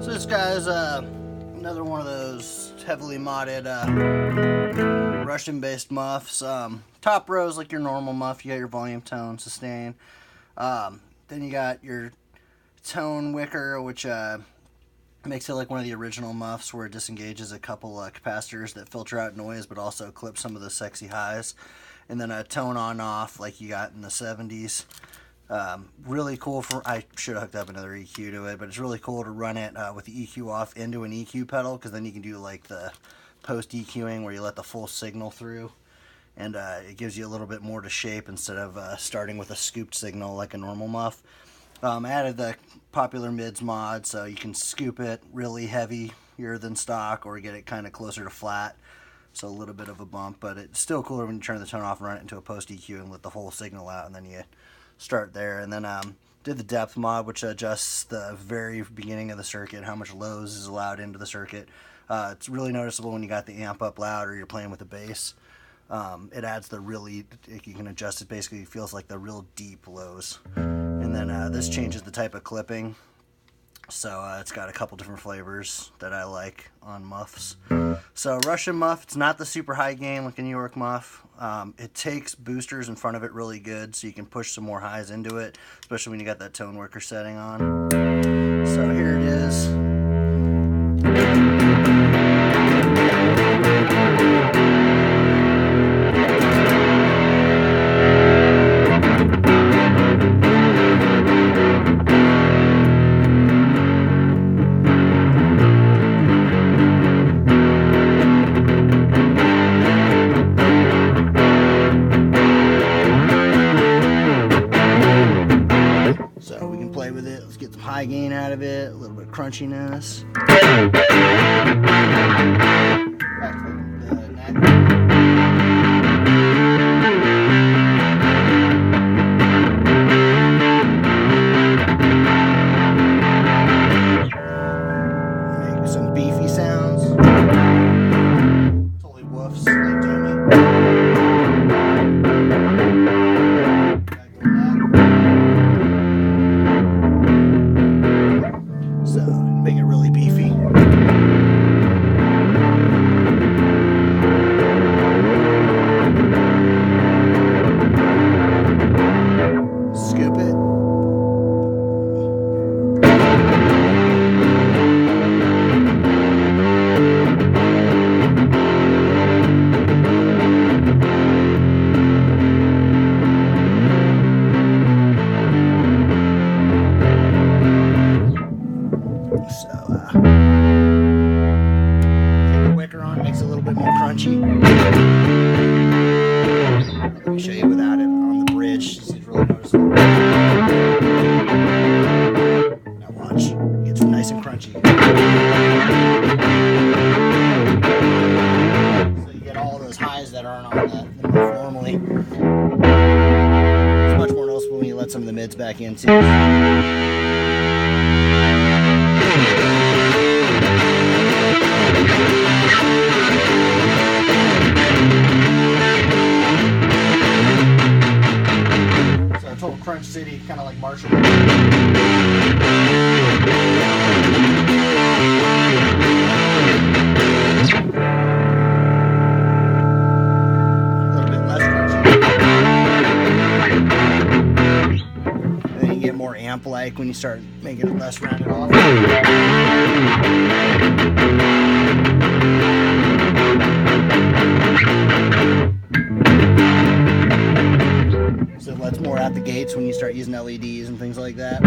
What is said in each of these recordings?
So this guy's another one of those heavily modded Russian-based muffs. Top row is like your normal muff. You got your volume, tone, sustain. Then you got your tone wicker, which makes it like one of the original muffs, where it disengages a couple capacitors that filter out noise, but also clip some of the sexy highs. And then a tone on off like you got in the 70s. Really cool for, I should have hooked up another EQ to it, but it's really cool to run it with the EQ off into an EQ pedal, because then you can do like the post EQing where you let the full signal through, and it gives you a little bit more to shape instead of starting with a scooped signal like a normal muff. I added the popular mids mod, so you can scoop it really heavier than stock or get it kind of closer to flat, so a little bit of a bump, but it's still cooler when you turn the tone off and run it into a post EQ and let the whole signal out, and then you start there. And then did the depth mod, which adjusts the very beginning of the circuit, how much lows is allowed into the circuit. It's really noticeable when you got the amp up loud or you're playing with the bass. It adds the really, you can adjust it, basically it feels like the real deep lows. And then this changes the type of clipping, so it's got a couple different flavors that I like on muffs. So Russian muff, it's not the super high gain like a New York muff. It takes boosters in front of it really good, so you can push some more highs into it, especially when you got that tone worker setting on. So here it is. So we can play with it. Let's get some high gain out of it, a little bit of crunchiness. Back to the neck. Make some beefy sounds. Totally woofs like Jamie. So, make it really beefy. Scoop it. Take the wicker on, makes it a little bit more crunchy. Let me show you without it on the bridge. It's really noticeable. Now watch, it gets nice and crunchy. So you get all those highs that aren't on the muff normally. It's much more noticeable when you let some of the mids back in too. So total crunch city, kind of like Marshall. A little bit less crunchy. And then you get more amp-like when you start making it less rounded off. So it lets more out the gates when you start using LEDs and things like that.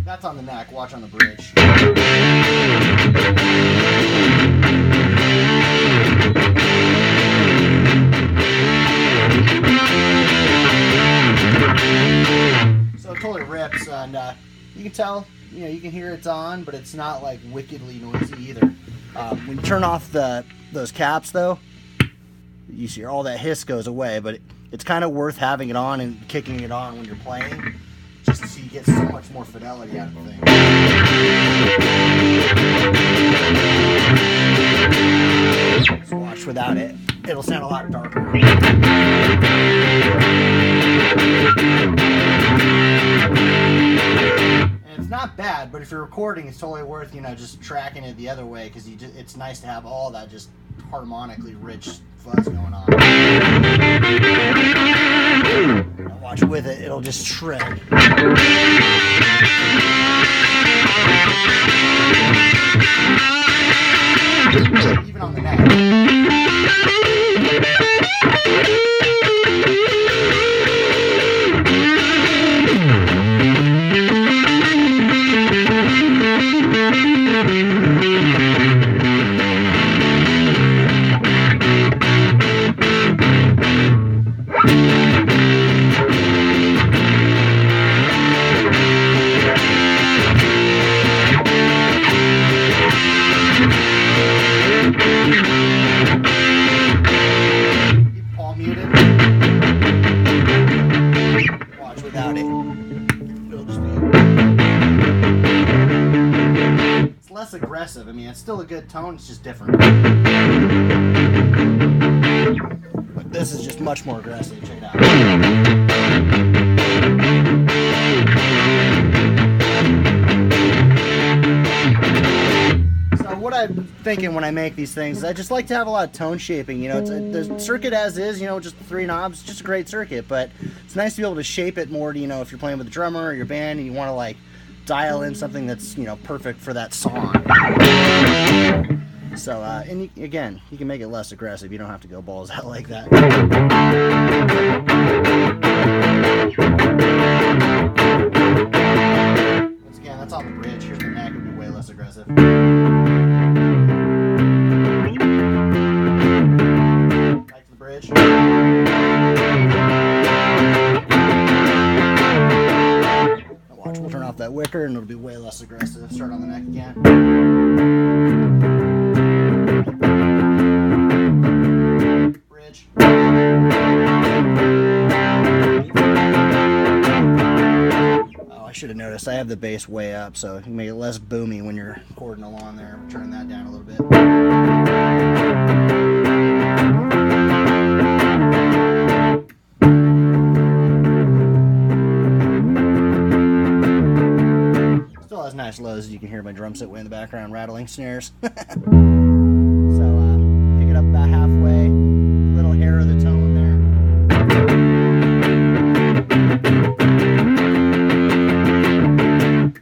That's on the neck, watch on the bridge. So it totally rips, and you can tell, you know, you can hear it's on, but it's not like wickedly noisy either. When you turn off those caps though, you see all that hiss goes away, but it's kind of worth having it on and kicking it on when you're playing, just so you get so much more fidelity out of the thing. So watch without it, it'll sound a lot darker. And it's not bad, but if you're recording, it's totally worth, you know, just tracking it the other way, because it's nice to have all that just harmonically rich fuzz going on. Now watch with it, it'll just shred. Even on the neck. Aggressive. I mean, it's still a good tone, it's just different. But this is just much more aggressive. Check it out. So what I'm thinking when I make these things is I just like to have a lot of tone shaping. You know, the circuit as is, you know, just the 3 knobs, just a great circuit, but it's nice to be able to shape it more to, you know, if you're playing with a drummer or your band and you want to like dial in something that's, you know, perfect for that song. So, and again, you can make it less aggressive. You don't have to go balls out like that. Once again, that's on the bridge. Here's the neck. It would be way less aggressive. Back to the bridge. We'll turn off that wicker and it'll be way less aggressive. Start on the neck again. Bridge. Oh, I should have noticed. I have the bass way up, so you can make it less boomy when you're recording along there. Turn that down a little bit. Nice lows. You can hear my drum set way in the background rattling snares. So pick it up about halfway, little hair of the tone there.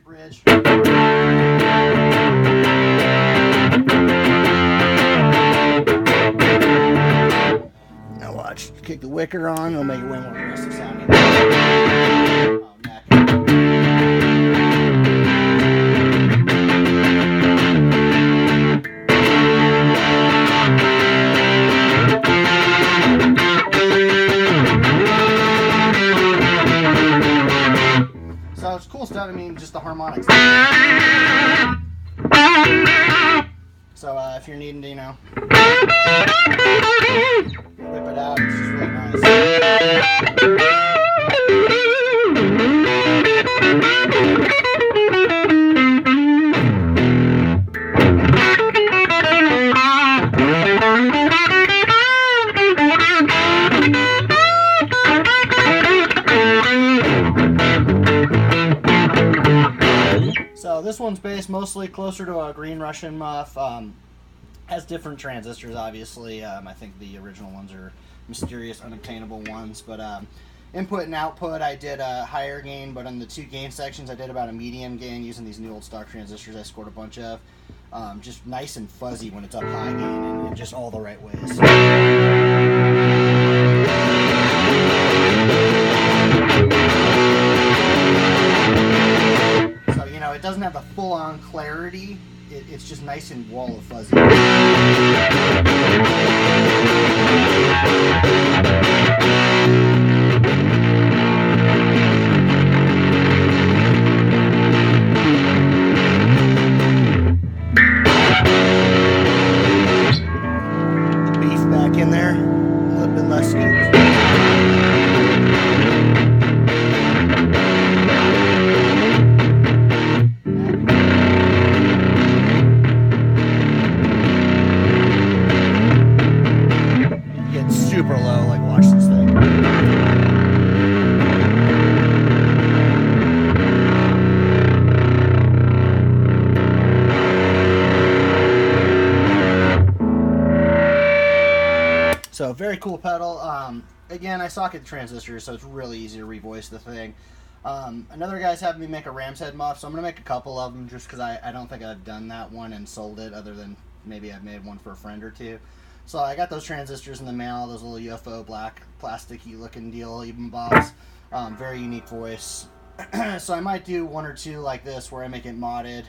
Bridge. Now watch, kick the wicker on, it'll make it way more aggressive sounding. Oh, neck. So it's cool stuff. I mean, just the harmonics. So if you're needing to, you know, whip it out, it's just really nice. So this one's based mostly closer to a green Russian muff. Has different transistors, obviously. I think the original ones are mysterious, unobtainable ones. But input and output, I did a higher gain, but on the 2 gain sections, I did about a medium gain using these new old stock transistors I scored a bunch of. Just nice and fuzzy when it's up high gain and in just all the right ways. So, you know, it doesn't have the full-on clarity. It's just nice and wall of fuzzy. The beef back in there. less scoops. Get super low, like watch this thing. So very cool pedal. Again, I socket transistors, so it's really easy to revoice the thing. Another guy's having me make a ram's head muff, so I'm going to make a couple of them just because I don't think I've done that one and sold it, other than maybe I've made one for a friend or two. So I got those transistors in the mail, those little UFO black plasticky looking deal, even bobs. Very unique voice. So I might do one or two like this where I make it modded.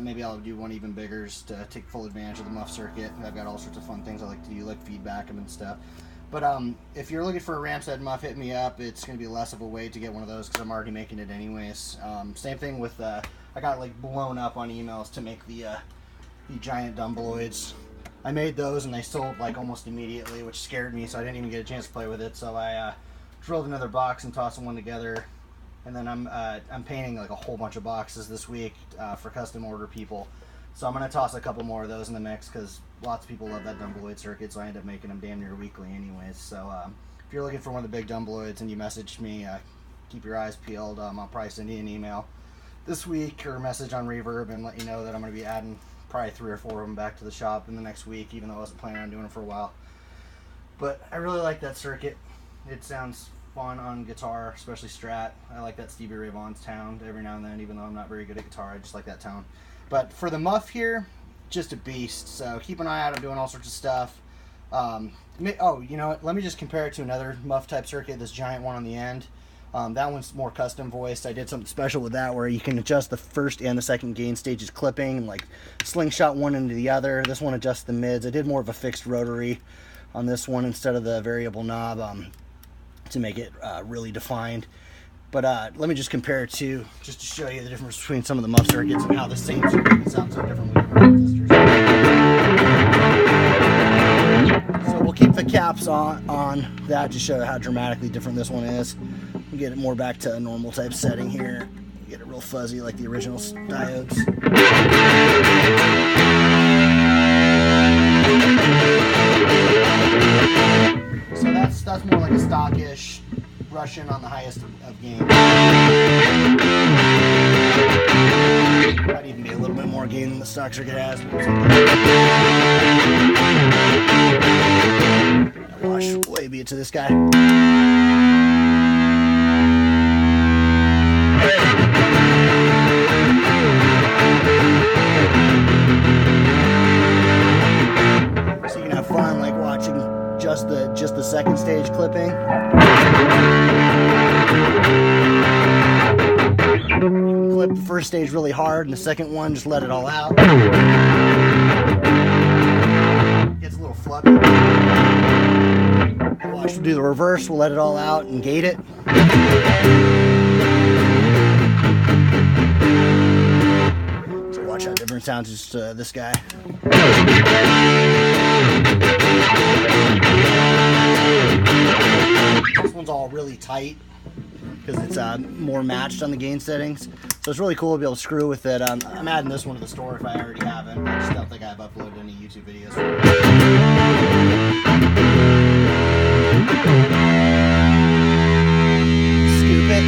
Maybe I'll do one even bigger to take full advantage of the muff circuit. I've got all sorts of fun things I like to do, like feedback them and stuff. But if you're looking for a ram's head muff, hit me up. It's going to be less of a wait to get one of those because I'm already making it anyways. Same thing with, I got like blown up on emails to make the giant dumbloids. I made those and they sold like almost immediately, which scared me, so I didn't even get a chance to play with it. So I drilled another box and tossed one together. And then I'm painting like a whole bunch of boxes this week for custom order people. So I'm going to toss a couple more of those in the mix because lots of people love that dumbloid circuit, so I end up making them damn near weekly anyways. So if you're looking for one of the big dumbloids and you message me, keep your eyes peeled. I'll probably send you an email this week or a message on Reverb and let you know that I'm going to be adding probably 3 or 4 of them back to the shop in the next week, even though I wasn't planning on doing it for a while. But I really like that circuit. It sounds fun on guitar, especially Strat. I like that Stevie Ray Vaughan's tone every now and then, even though I'm not very good at guitar. I just like that tone. But for the muff here, just a beast. So keep an eye out. I'm doing all sorts of stuff. Oh, you know what? Let me just compare it to another muff type circuit, this giant one on the end. That one's more custom voiced. I did something special with that where you can adjust the first and the second gain stages clipping and like slingshot one into the other. This one adjusts the mids. I did more of a fixed rotary on this one instead of the variable knob to make it really defined. But let me just compare it to, just to show you the difference between some of the muff circuits and how the same circuit can sound so different with different transistors. So we'll keep the caps on that to show how dramatically different this one is. We'll get it more back to a normal type setting here. Get it real fuzzy like the original diodes. So that's more like a stockish Russian on the highest of gain. Might even be a little bit more gain than the stock circuit has. I'll wash way beat to this guy. So you can have fun like watching just the second stage clipping. You can clip the first stage really hard and the second one just let it all out. Gets a little fluffy. Watch, we'll do the reverse, we'll let it all out and gate it. So watch how different it sounds just this guy. This one's all really tight because it's more matched on the gain settings. So it's really cool to be able to screw with it. I'm adding this one to the store if I already haven't. I just don't think I've uploaded any YouTube videos for it. Scoop it.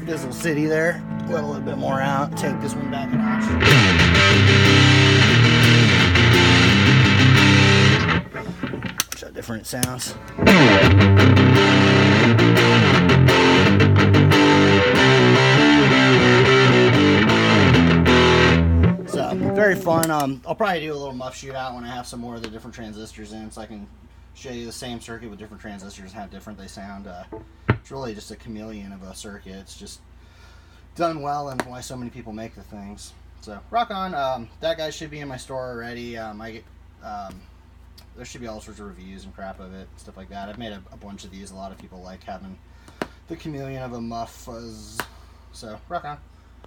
Fizzle City there. Let a little bit more out. Take this one back a notch. Watch how different it sounds. So very fun. I'll probably do a little muff shootout when I have some more of the different transistors in, so I can show you the same circuit with different transistors and how different they sound. It's really just a chameleon of a circuit. It's just done well and why so many people make the things. So rock on. That guy should be in my store already. There should be all sorts of reviews and crap of it, stuff like that. I've made a bunch of these. A lot of people like having the chameleon of a muff fuzz. So rock on.